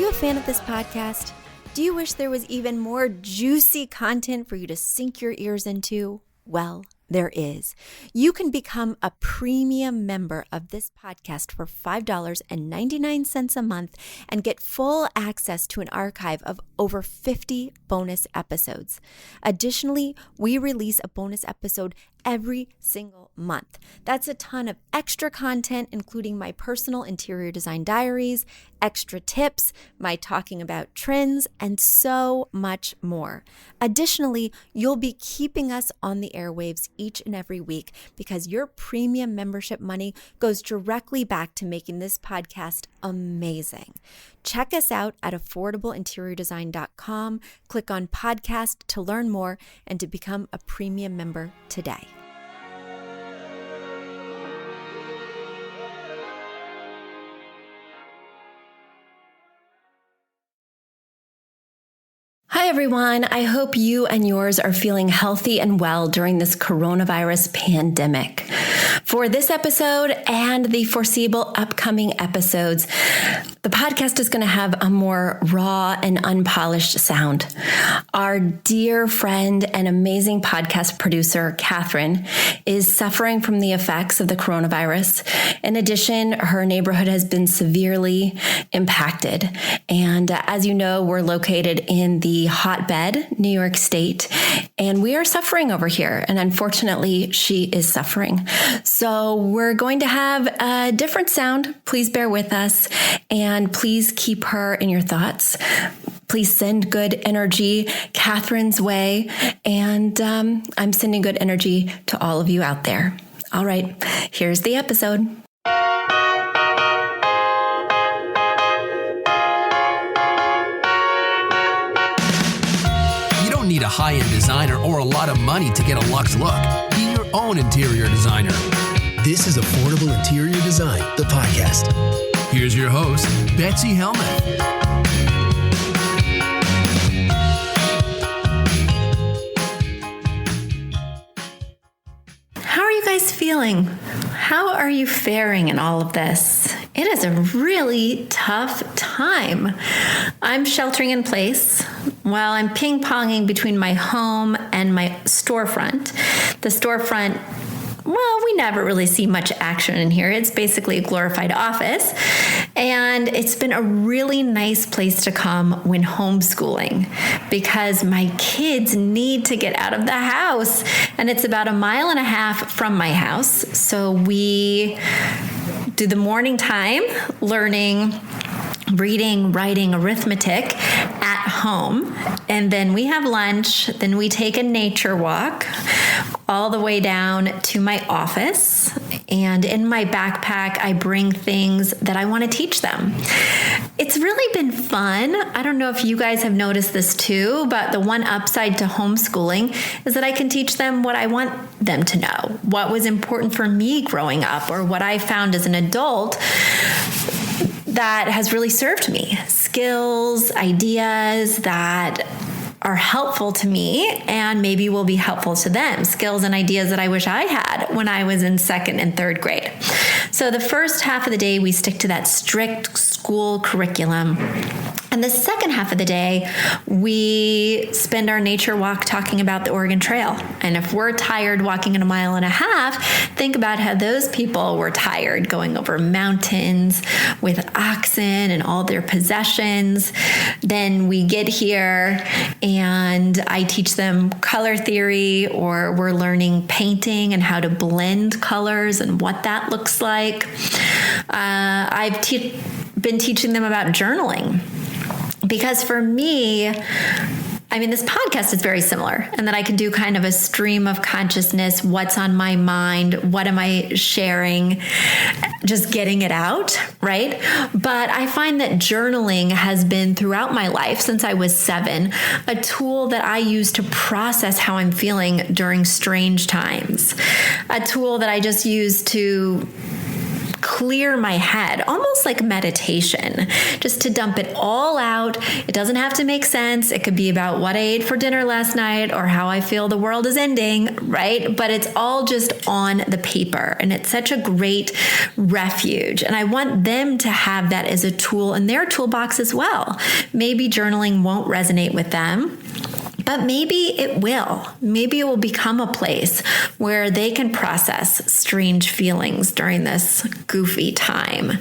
you a fan of this podcast? Do you wish there was even more juicy content for you to sink your ears into? Well, there is. You can become a premium member of this podcast for $5.99 a month and get full access to an archive of over 50 bonus episodes. Additionally, we release a bonus episode every single month. That's a ton of extra content, including my personal interior design diaries, extra tips, my talking about trends, and so much more. Additionally, you'll be keeping us on the airwaves each and every week because your premium membership money goes directly back to making this podcast amazing. Check us out at affordableinteriordesign.com. Click on podcast to learn more and to become a premium member today. Hi, everyone. I hope you and yours are feeling healthy and well during this coronavirus pandemic. For this episode and the foreseeable upcoming episodes, the podcast is going to have a more raw and unpolished sound. Our dear friend and amazing podcast producer, Catherine, is suffering from the effects of the coronavirus. In addition, her neighborhood has been severely impacted. And as you know, we're located in the hotbed, New York State, and we are suffering over here. And unfortunately, she is suffering. So we're going to have a different sound. Please bear with us and please keep her in your thoughts. Please send good energy Catherine's way. And I'm sending good energy to all of you out there. All right, here's the episode. Need a high-end designer or a lot of money to get a luxe look. Be your own interior designer. This is Affordable Interior Design, the podcast. Here's your host, Betsy Helmuth. How are you guys feeling? How are you faring in all of this? It is a really tough time. I'm sheltering in place while I'm ping-ponging between my home and my storefront. The storefront, well, we never really see much action in here. It's basically a glorified office. And it's been a really nice place to come when homeschooling because my kids need to get out of the house. And it's about 1.5 miles from my house. So we do the morning time learning, reading, writing, arithmetic at home. And then we have lunch. Then we take a nature walk all the way down to my office. And in my backpack, I bring things that I want to teach them. It's really been fun. I don't know if you guys have noticed this too, but the one upside to homeschooling is that I can teach them what I want them to know, what was important for me growing up, or what I found as an adult that has really served me. Skills, ideas that are helpful to me and maybe will be helpful to them. Skills and ideas that I wish I had when I was in 2nd and 3rd grade. So the first half of the day, we stick to that strict school curriculum. And the second half of the day, we spend our nature walk talking about the Oregon Trail. And if we're tired walking in 1.5 miles, think about how those people were tired going over mountains with oxen and all their possessions. Then we get here and I teach them color theory, or we're learning painting and how to blend colors and what that looks like. I've been teaching them about journaling. Because for me, this podcast is very similar, and that I can do kind of a stream of consciousness, what's on my mind, what am I sharing, just getting it out, right? But I find that journaling has been throughout my life since I was 7, a tool that I use to process how I'm feeling during strange times, a tool that I just use to clear my head, almost like meditation, just to dump it all out. It doesn't have to make sense. It could be about what I ate for dinner last night or how I feel the world is ending, right? But it's all just on the paper, and it's such a great refuge. And I want them to have that as a tool in their toolbox as well. Maybe journaling won't resonate with them, but maybe it will. Maybe it will become a place where they can process strange feelings during this goofy time.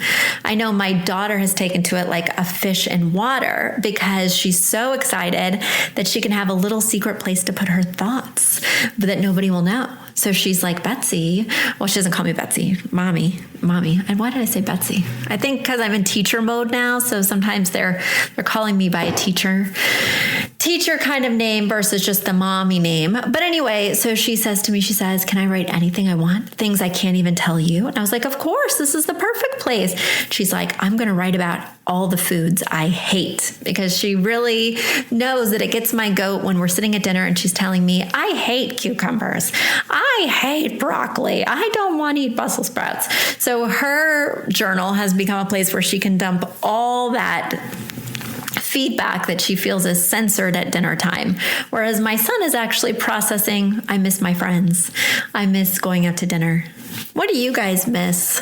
I know my daughter has taken to it like a fish in water because she's so excited that she can have a little secret place to put her thoughts, but that nobody will know. So she's like, Betsy. Well, she doesn't call me Betsy. Mommy. And why did I say Betsy? I think because I'm in teacher mode now. So sometimes they're calling me by a teacher kind of name versus just the mommy name. But anyway, so she says to me, she says, can I write anything I want? Things I can't even tell you. And I was like, of course, this is the perfect place. She's like, I'm going to write about all the foods I hate, because she really knows that it gets my goat when we're sitting at dinner and she's telling me, I hate cucumbers. I hate broccoli. I don't want to eat Brussels sprouts. So her journal has become a place where she can dump all that feedback that she feels is censored at dinner time. Whereas my son is actually processing, I miss my friends. I miss going out to dinner. What do you guys miss?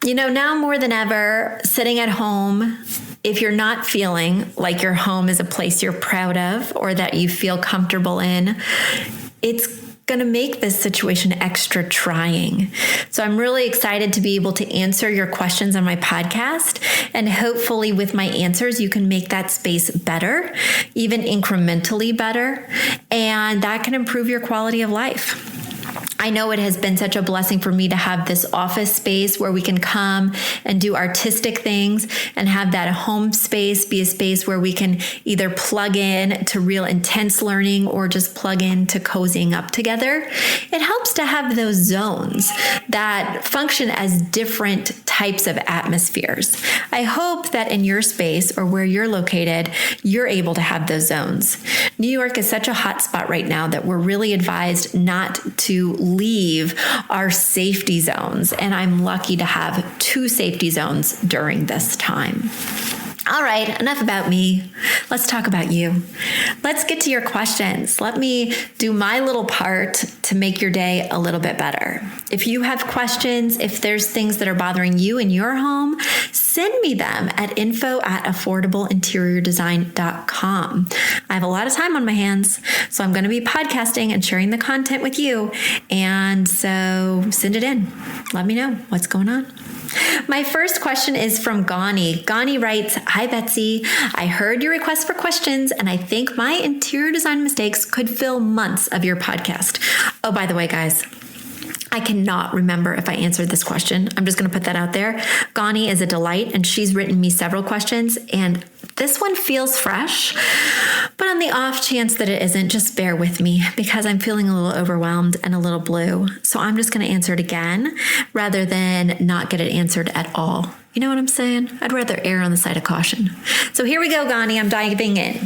Now more than ever, sitting at home, if you're not feeling like your home is a place you're proud of or that you feel comfortable in, it's going to make this situation extra trying. So I'm really excited to be able to answer your questions on my podcast. And hopefully with my answers, you can make that space better, even incrementally better. And that can improve your quality of life. I know it has been such a blessing for me to have this office space where we can come and do artistic things, and have that home space be a space where we can either plug in to real intense learning or just plug in to cozying up together. It helps to have those zones that function as different types of atmospheres. I hope that in your space or where you're located, you're able to have those zones. New York is such a hot spot right now that we're really advised not to leave our safety zones. And I'm lucky to have 2 safety zones during this time. All right, enough about me. Let's talk about you. Let's get to your questions. Let me do my little part to make your day a little bit better. If you have questions, if there's things that are bothering you in your home, send me them at info@affordableinteriordesign.com. I have a lot of time on my hands, so I'm going to be podcasting and sharing the content with you. And so send it in. Let me know what's going on. My first question is from Ghani. Ghani writes, hi, Betsy. I heard your request for questions, and I think my interior design mistakes could fill months of your podcast. Oh, by the way, guys, I cannot remember if I answered this question. I'm just going to put that out there. Ghani is a delight, and she's written me several questions, and this one feels fresh, but on the off chance that it isn't, just bear with me because I'm feeling a little overwhelmed and a little blue. So I'm just going to answer it again rather than not get it answered at all. You know what I'm saying? I'd rather err on the side of caution. So here we go, Ghani. I'm diving in.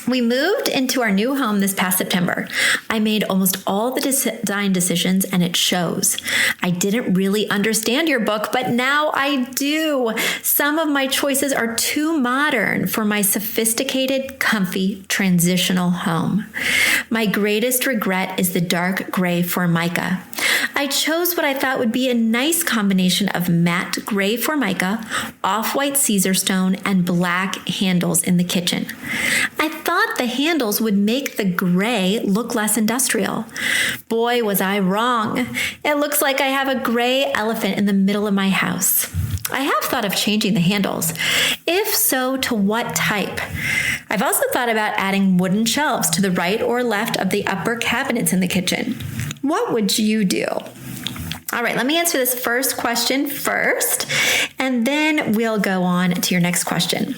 We moved into our new home this past September. I made almost all the design decisions, and it shows. I didn't really understand your book, but now I do. Some of my choices are too modern for my sophisticated, comfy, transitional home. My greatest regret is the dark gray Formica. I chose what I thought would be a nice combination of matte gray Formica, off-white Caesar stone, and black handles in the kitchen. I thought the handles would make the gray look less industrial. Boy, was I wrong. It looks like I have a gray elephant in the middle of my house. I have thought of changing the handles. If so, to what type? I've also thought about adding wooden shelves to the right or left of the upper cabinets in the kitchen. What would you do? All right, let me answer this first question first, and then we'll go on to your next question.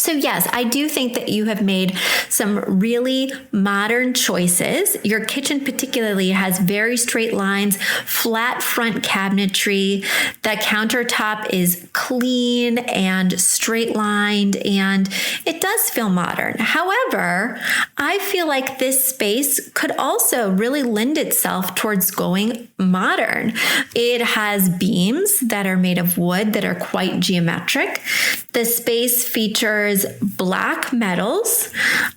So yes, I do think that you have made some really modern choices. Your kitchen particularly has very straight lines, flat front cabinetry. The countertop is clean and straight lined, and it does feel modern. However, I feel like this space could also really lend itself towards going modern. It has beams that are made of wood that are quite geometric. The space features black metals.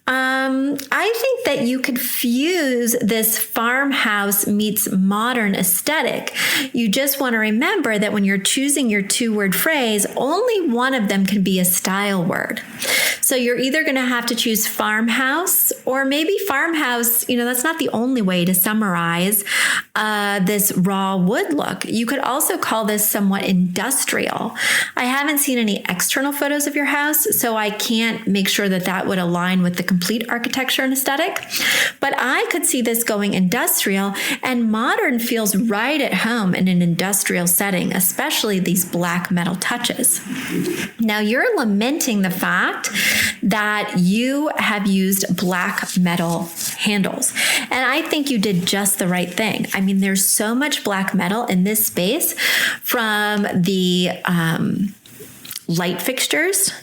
I think that you could fuse this farmhouse meets modern aesthetic. You just want to remember that when you're choosing your two-word phrase, only one of them can be a style word. So you're either going to have to choose farmhouse, or maybe farmhouse, that's not the only way to summarize this raw wood look. You could also call this somewhat industrial. I haven't seen any external photos of your house, so I can't make sure that that would align with the complete architecture and aesthetic. But I could see this going industrial, and modern feels right at home in an industrial setting, especially these black metal touches. Now you're lamenting the fact that you have used black metal handles. And I think you did just the right thing. I mean, there's so much black metal in this space, from the light fixtures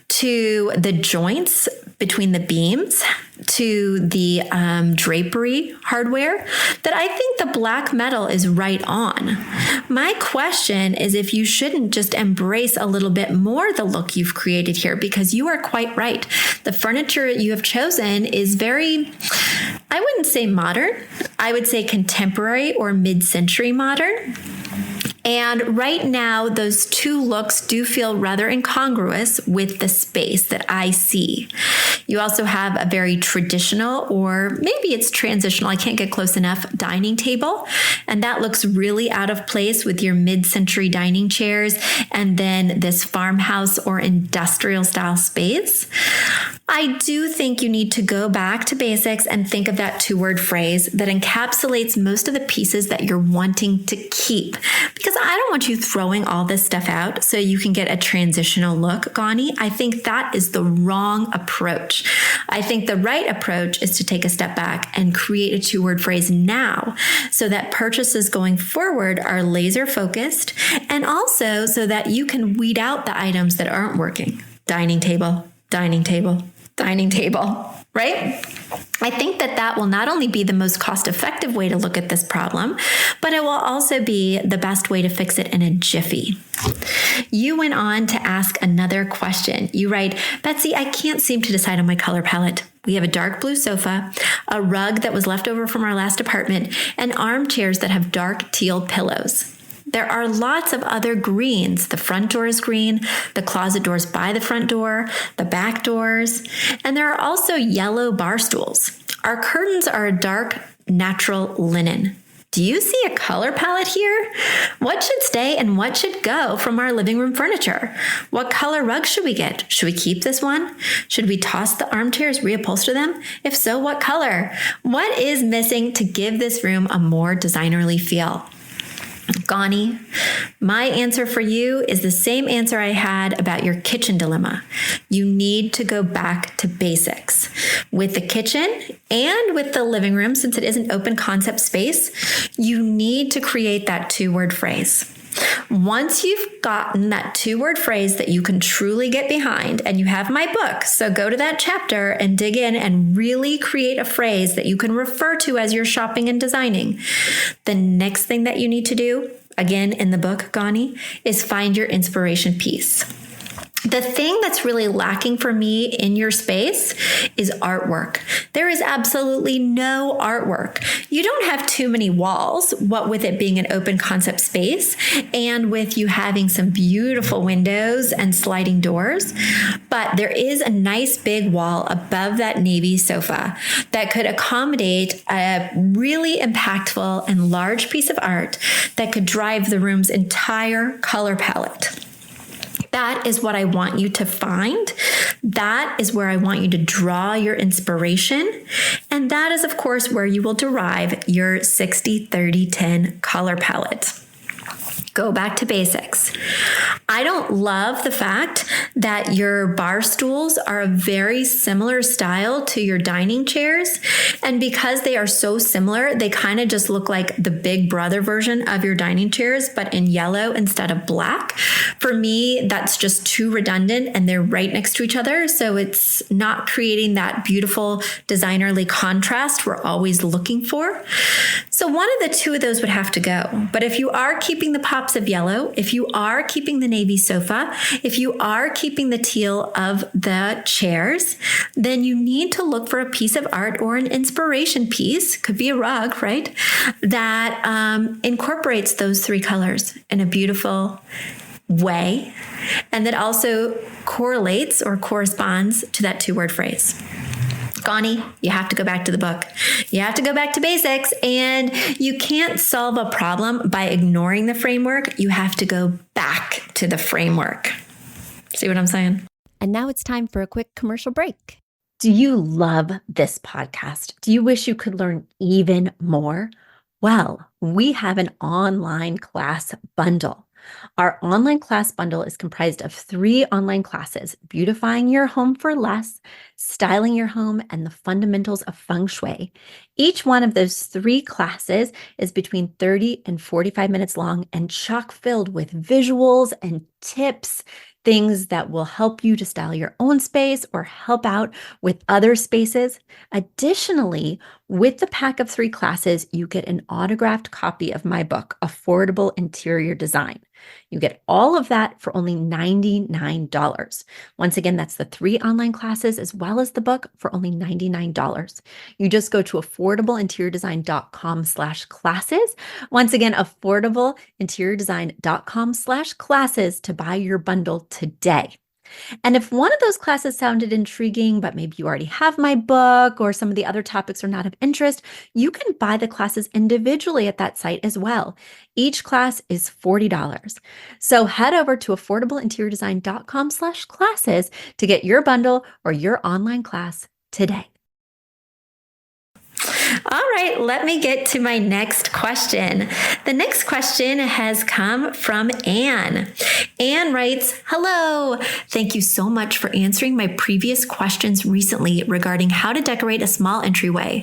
to the joints between the beams to the drapery hardware, that I think the black metal is right on. My question is if you shouldn't just embrace a little bit more the look you've created here, because you are quite right. The furniture you have chosen is very, I wouldn't say modern, I would say contemporary or mid-century modern. And right now, those two looks do feel rather incongruous with the space that I see. You also have a very traditional, or maybe it's transitional, I can't get close enough, dining table. And that looks really out of place with your mid-century dining chairs and then this farmhouse or industrial style space. I do think you need to go back to basics and think of that two-word phrase that encapsulates most of the pieces that you're wanting to keep. Because I don't want you throwing all this stuff out so you can get a transitional look, Ghani. I think that is the wrong approach. I think the right approach is to take a step back and create a two-word phrase now, so that purchases going forward are laser focused, and also so that you can weed out the items that aren't working. Dining table, dining table, dining table, right? I think that that will not only be the most cost-effective way to look at this problem, but it will also be the best way to fix it in a jiffy. You went on to ask another question. You write, Betsy, I can't seem to decide on my color palette. We have a dark blue sofa, a rug that was left over from our last apartment, and armchairs that have dark teal pillows. There are lots of other greens. The front door is green, the closet doors by the front door, the back doors, and there are also yellow bar stools. Our curtains are a dark, natural linen. Do you see a color palette here? What should stay and what should go from our living room furniture? What color rug should we get? Should we keep this one? Should we toss the armchairs, reupholster them? If so, what color? What is missing to give this room a more designerly feel? Ghani, my answer for you is the same answer I had about your kitchen dilemma. You need to go back to basics. With the kitchen and with the living room, since it is an open concept space, you need to create that two-word phrase. Once you've gotten that two-word phrase that you can truly get behind, and you have my book, so go to that chapter and dig in and really create a phrase that you can refer to as you're shopping and designing. The next thing that you need to do, again in the book, Ghani, is find your inspiration piece. The thing that's really lacking for me in your space is artwork. There is absolutely no artwork. You don't have too many walls, what with it being an open concept space and with you having some beautiful windows and sliding doors. But there is a nice big wall above that navy sofa that could accommodate a really impactful and large piece of art that could drive the room's entire color palette. That is what I want you to find. That is where I want you to draw your inspiration. And that is, of course, where you will derive your 60-30-10 color palette. Go back to basics. I don't love the fact that your bar stools are a very similar style to your dining chairs. And because they are so similar, they kind of just look like the big brother version of your dining chairs, but in yellow instead of black. For me, that's just too redundant and they're right next to each other. So it's not creating that beautiful designerly contrast we're always looking for. So one of the two of those would have to go. But if you are keeping the pops of yellow, if you are keeping the navy sofa, if you are keeping the teal of the chairs, then you need to look for a piece of art or an inspiration piece, could be a rug, right? That incorporates those three colors in a beautiful way. And that also correlates or corresponds to that 2-word phrase. Ghani, you have to go back to the book. You have to go back to basics, and you can't solve a problem by ignoring the framework. You have to go back to the framework. See what I'm saying? And now it's time for a quick commercial break. Do you love this podcast? Do you wish you could learn even more? Well, we have an online class bundle. Our online class bundle is comprised of 3 online classes: Beautifying Your Home for Less, Styling Your Home, and the Fundamentals of Feng Shui. Each one of those 3 classes is between 30 and 45 minutes long and chock-filled with visuals and tips, things that will help you to style your own space or help out with other spaces. Additionally, with the pack of 3 classes, you get an autographed copy of my book, Affordable Interior Design. You get all of that for only $99. Once again, that's the 3 online classes as well as the book for only $99. You just go to affordableinteriordesign.com/classes. Once again, affordableinteriordesign.com/classes to buy your bundle today. And if one of those classes sounded intriguing, but maybe you already have my book or some of the other topics are not of interest, you can buy the classes individually at that site as well. Each class is $40. So head over to affordableinteriordesign.com/classes to get your bundle or your online class today. All right, let me get to my next question. The next question has come from Anne. Anne writes, "Hello, thank you so much for answering my previous questions recently regarding how to decorate a small entryway.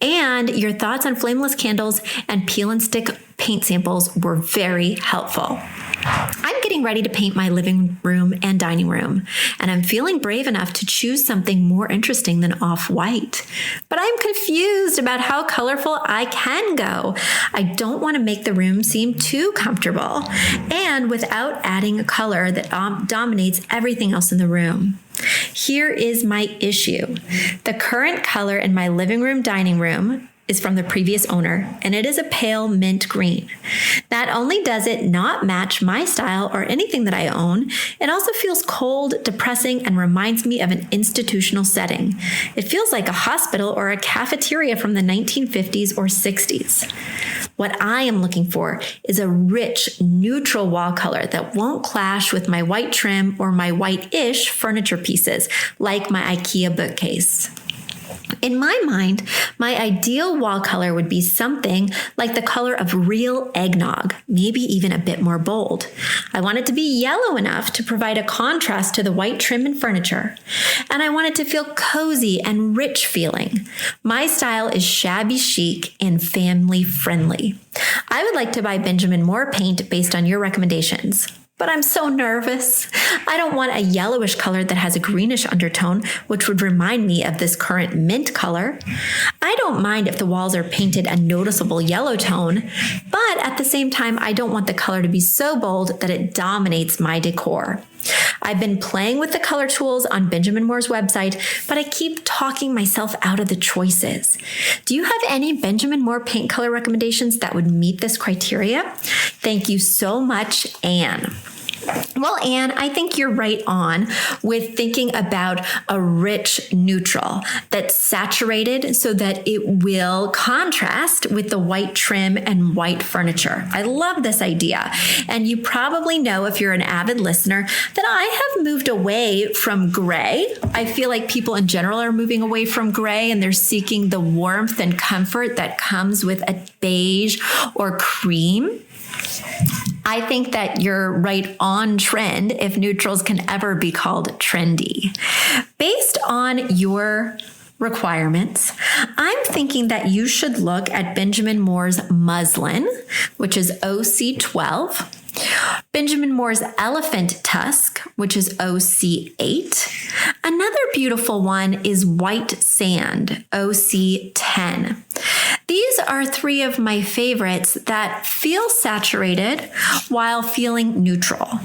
And your thoughts on flameless candles and peel and stick paint samples were very helpful. I'm getting ready to paint my living room and dining room, and I'm feeling brave enough to choose something more interesting than off-white. But I'm confused about how colorful I can go. I don't want to make the room seem too comfortable, and without adding a color that dominates everything else in the room. Here is my issue. The current color in my living room, dining room is from the previous owner, and it is a pale mint green. Not only does it not match my style or anything that I own, it also feels cold, depressing, and reminds me of an institutional setting. It feels like a hospital or a cafeteria from the 1950s or 60s. What I am looking for is a rich, neutral wall color that won't clash with my white trim or my white-ish furniture pieces, like my IKEA bookcase. In my mind, my ideal wall color would be something like the color of real eggnog, maybe even a bit more bold. I want it to be yellow enough to provide a contrast to the white trim and furniture. And I want it to feel cozy and rich feeling. My style is shabby chic and family friendly. I would like to buy Benjamin Moore paint based on your recommendations. But I'm so nervous. I don't want a yellowish color that has a greenish undertone, which would remind me of this current mint color. I don't mind if the walls are painted a noticeable yellow tone, but at the same time, I don't want the color to be so bold that it dominates my decor. I've been playing with the color tools on Benjamin Moore's website, but I keep talking myself out of the choices. Do you have any Benjamin Moore paint color recommendations that would meet this criteria? Thank you so much, Anne. Well, Anne, I think you're right on with thinking about a rich neutral that's saturated so that it will contrast with the white trim and white furniture. I love this idea. And you probably know, if you're an avid listener, that I have moved away from gray. I feel like people in general are moving away from gray, and they're seeking the warmth and comfort that comes with a beige or cream. I think that you're right on trend if neutrals can ever be called trendy. Based on your requirements, I'm thinking that you should look at Benjamin Moore's muslin, which is OC12. Benjamin Moore's elephant tusk, which is OC8. Another beautiful one is white sand, OC10. These are three of my favorites that feel saturated while feeling neutral.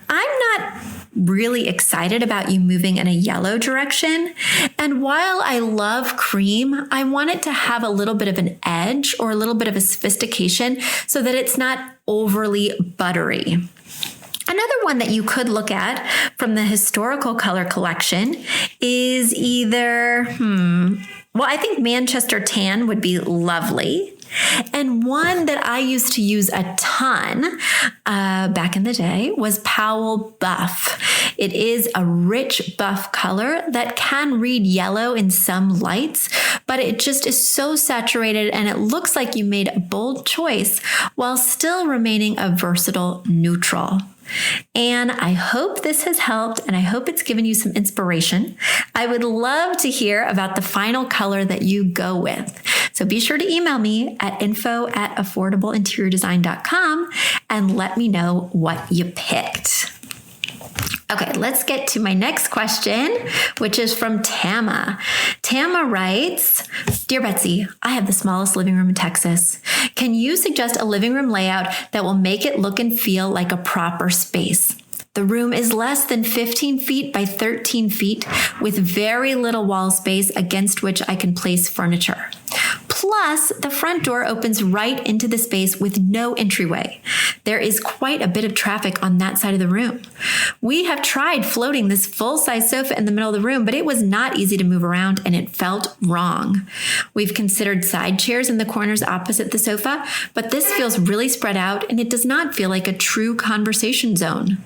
I'm not really excited about you moving in a yellow direction. And while I love cream, I want it to have a little bit of an edge or a little bit of a sophistication so that it's not overly buttery. Another one that you could look at from the historical color collection is either, I think Manchester tan would be lovely. And one that I used to use a ton back in the day was Powell Buff. It is a rich buff color that can read yellow in some lights, but it just is so saturated and it looks like you made a bold choice while still remaining a versatile neutral. And I hope this has helped and I hope it's given you some inspiration. I would love to hear about the final color that you go with. So be sure to email me at info@affordableinteriordesign.com and let me know what you picked. Okay, let's get to my next question, which is from Tamma. Tamma writes, Dear Betsy, I have the smallest living room in Texas. Can you suggest a living room layout that will make it look and feel like a proper space? The room is less than 15 feet by 13 feet with very little wall space against which I can place furniture. Plus, the front door opens right into the space with no entryway. There is quite a bit of traffic on that side of the room. We have tried floating this full-size sofa in the middle of the room, but it was not easy to move around and it felt wrong. We've considered side chairs in the corners opposite the sofa, but this feels really spread out and it does not feel like a true conversation zone.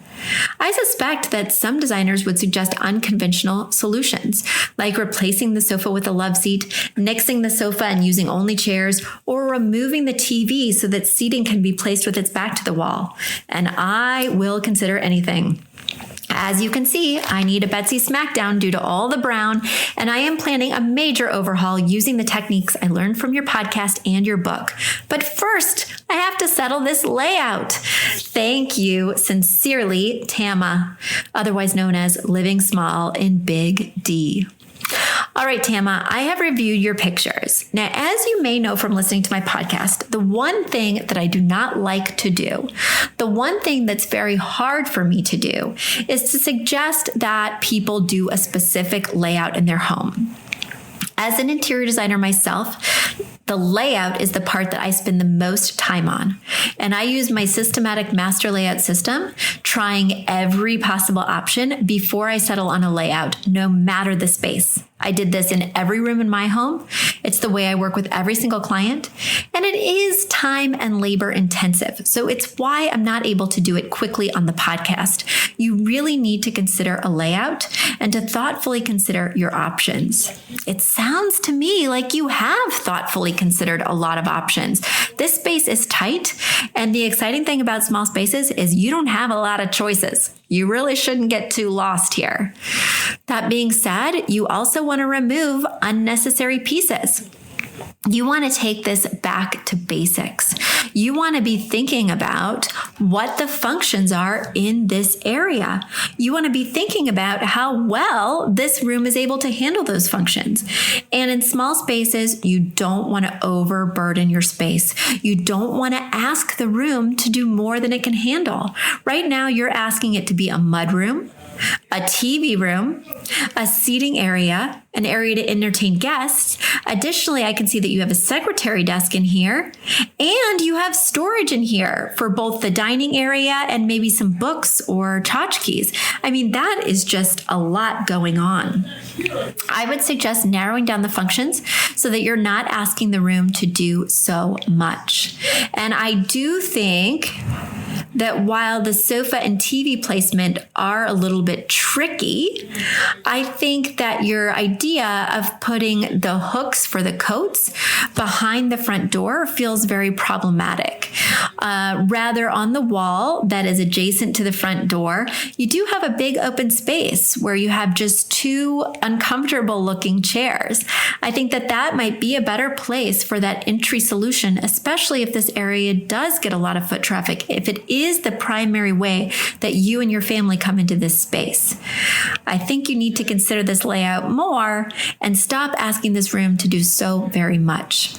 I suspect that some designers would suggest unconventional solutions, like replacing the sofa with a love seat, nixing the sofa and using only chairs, or removing the TV so that seating can be placed with its back to the wall. And I will consider anything. As you can see, I need a Betsy smackdown due to all the brown, and I am planning a major overhaul using the techniques I learned from your podcast and your book. But first, I have to settle this layout. Thank you sincerely, Tamma, otherwise known as Living Small in Big D. All right, Tamma, I have reviewed your pictures. Now, as you may know from listening to my podcast, the one thing that I do not like to do, the one thing that's very hard for me to do, is to suggest that people do a specific layout in their home. As an interior designer myself, the layout is the part that I spend the most time on. And I use my systematic master layout system, trying every possible option before I settle on a layout, no matter the space. I did this in every room in my home. It's the way I work with every single client. And it is time and labor intensive. So it's why I'm not able to do it quickly on the podcast. You really need to consider a layout and to thoughtfully consider your options. It sounds to me like you have thoughtfully considered a lot of options. This space is tight. And the exciting thing about small spaces is you don't have a lot of choices. You really shouldn't get too lost here. That being said, you also want to remove unnecessary pieces. You want to take this back to basics. You want to be thinking about what the functions are in this area. You want to be thinking about how well this room is able to handle those functions. And in small spaces, you don't want to overburden your space. You don't want to ask the room to do more than it can handle. Right now, you're asking it to be a mudroom, a TV room, a seating area, an area to entertain guests. Additionally, I can see that you have a secretary desk in here and you have storage in here for both the dining area and maybe some books or tchotchkes. I mean, that is just a lot going on. I would suggest narrowing down the functions so that you're not asking the room to do so much. And I do think that while the sofa and TV placement are a little bit tricky, I think that your idea of putting the hooks for the coats behind the front door feels very problematic. rather on the wall that is adjacent to the front door, you do have a big open space where you have just two uncomfortable looking chairs. I think that might be a better place for that entry solution, especially if this area does get a lot of foot traffic, if it is the primary way that you and your family come into this space. I think you need to consider this layout more and stop asking this room to do so very much.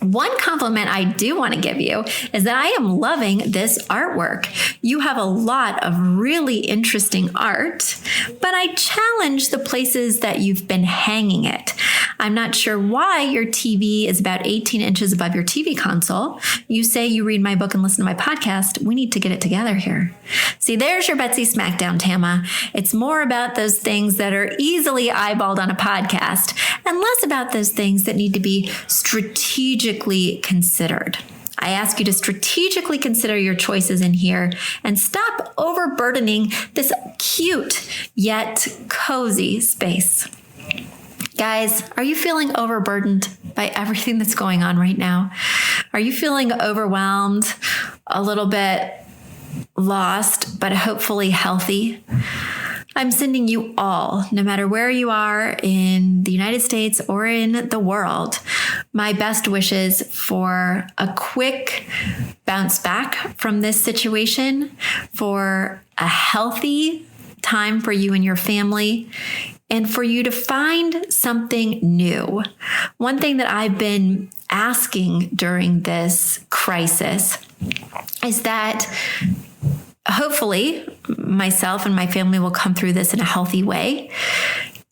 One compliment I do want to give you is that I am loving this artwork. You have a lot of really interesting art, but I challenge the places that you've been hanging it. I'm not sure why your TV is about 18 inches above your TV console. You say you read my book and listen to my podcast. We need to get it together here. See, there's your Betsy Smackdown, Tamma. It's more about those things that are easily eyeballed on a podcast and less about those things that need to be strategically considered. I ask you to strategically consider your choices in here and stop overburdening this cute yet cozy space. Guys, are you feeling overburdened by everything that's going on right now? Are you feeling overwhelmed, a little bit lost, but hopefully healthy? I'm sending you all, no matter where you are in the United States or in the world, my best wishes for a quick bounce back from this situation, for a healthy time for you and your family, and for you to find something new. One thing that I've been asking during this crisis is that hopefully myself and my family will come through this in a healthy way.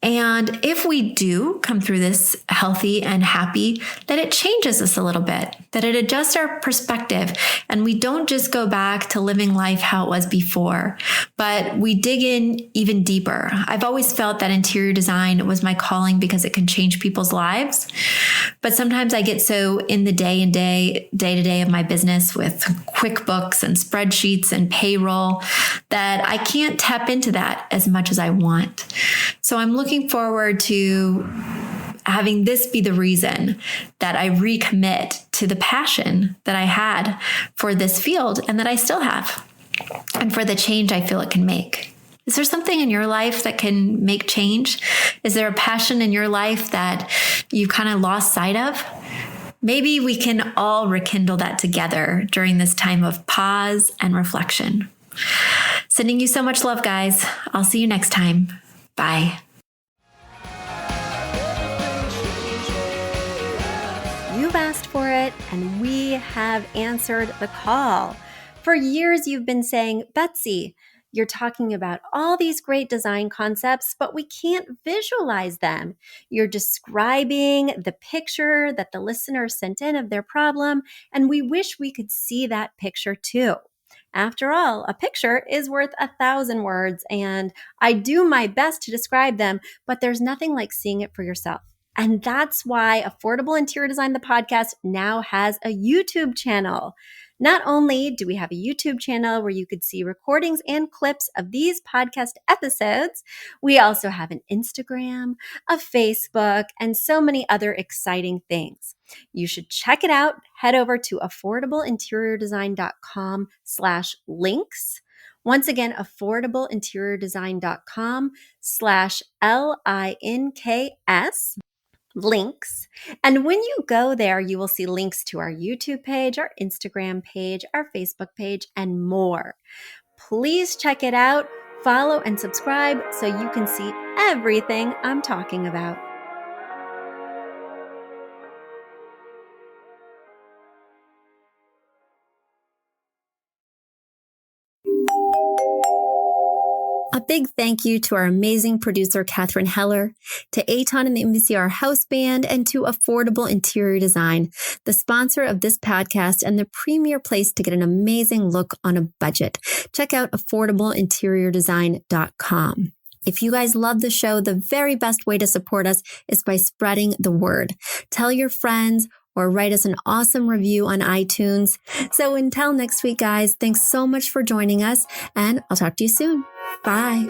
And if we do come through this healthy and happy, that it changes us a little bit, that it adjusts our perspective, and we don't just go back to living life how it was before, but we dig in even deeper. I've always felt that interior design was my calling because it can change people's lives. But sometimes I get so in the day to day of my business with QuickBooks and spreadsheets and payroll that I can't tap into that as much as I want. So I'm looking forward to having this be the reason that I recommit to the passion that I had for this field and that I still have, and for the change I feel it can make. Is there something in your life that can make change? Is there a passion in your life that you've kind of lost sight of? Maybe we can all rekindle that together during this time of pause and reflection. Sending you so much love, guys. I'll see you next time. Bye. You've asked for it, and we have answered the call. For years, you've been saying, Betsy, you're talking about all these great design concepts, but we can't visualize them. You're describing the picture that the listener sent in of their problem, and we wish we could see that picture too. After all, a picture is worth 1,000 words, and I do my best to describe them, but there's nothing like seeing it for yourself. And that's why Affordable Interior Design, the podcast, now has a YouTube channel. Not only do we have a YouTube channel where you could see recordings and clips of these podcast episodes, we also have an Instagram, a Facebook, and so many other exciting things. You should check it out. Head over to affordableinteriordesign.com/links. Once again, affordableinteriordesign.com/LINKS. links. And when you go there, you will see links to our YouTube page, our Instagram page, our Facebook page, and more. Please check it out, follow and subscribe so you can see everything I'm talking about. A big thank you to our amazing producer, Catherine Heller, to Aton and the MVCR House Band, and to Affordable Interior Design, the sponsor of this podcast and the premier place to get an amazing look on a budget. Check out affordableinteriordesign.com. If you guys love the show, the very best way to support us is by spreading the word. Tell your friends or write us an awesome review on iTunes. So until next week, guys, thanks so much for joining us, and I'll talk to you soon. Bye.